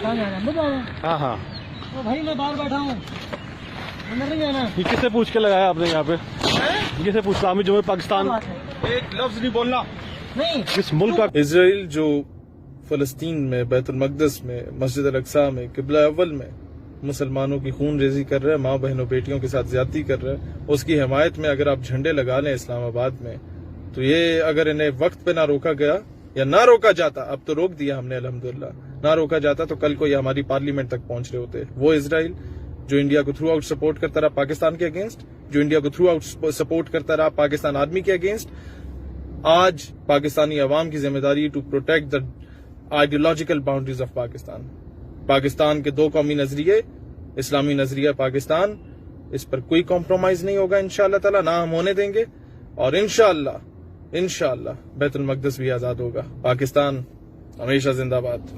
کہاں جانا ہے؟ بتاؤ. ہاں ہاں تو بھائی میں باہر بیٹھا ہوں, اندر نہیں جانا. یہ کس سے پوچھ کے لگایا آپ نے یہاں پہ؟ کس سے پوچھ اسلامی جمہوریہ پاکستان ایک لفظ نہیں بولنا نہیں. کس ملک کا؟ اسرائیل جو فلسطین میں بیت المقدس میں مسجد الاقصی میں قبلہ اول میں مسلمانوں کی خون ریزی کر رہا ہے, ماں بہنوں بیٹیوں کے ساتھ زیادتی کر رہا ہے, اس کی حمایت میں اگر آپ جھنڈے لگا لیں اسلام آباد میں, تو یہ اگر انہیں وقت پہ نہ روکا گیا یا نہ روکا جاتا, اب تو روک دیا ہم نے الحمدللہ, نہ روکا جاتا تو کل کو یہ ہماری پارلیمنٹ تک پہنچ رہے ہوتے. وہ اسرائیل جو انڈیا کو تھرو آؤٹ سپورٹ کرتا رہا پاکستان کے اگینسٹ, جو انڈیا کو تھرو آؤٹ سپورٹ کرتا رہا پاکستان آرمی کے اگینسٹ, آج پاکستانی عوام کی ذمہ داری to protect the ideological boundaries of Pakistan. Pakistan کے دو قومی نظریے, اسلامی نظریہ پاکستان, اس پر کوئی کمپرومائز نہیں ہوگا انشاءاللہ تعالی, نہ ہم ہونے دیں گے. اور انشاءاللہ بیت المقدس بھی آزاد ہوگا. پاکستان ہمیشہ زندہ باد.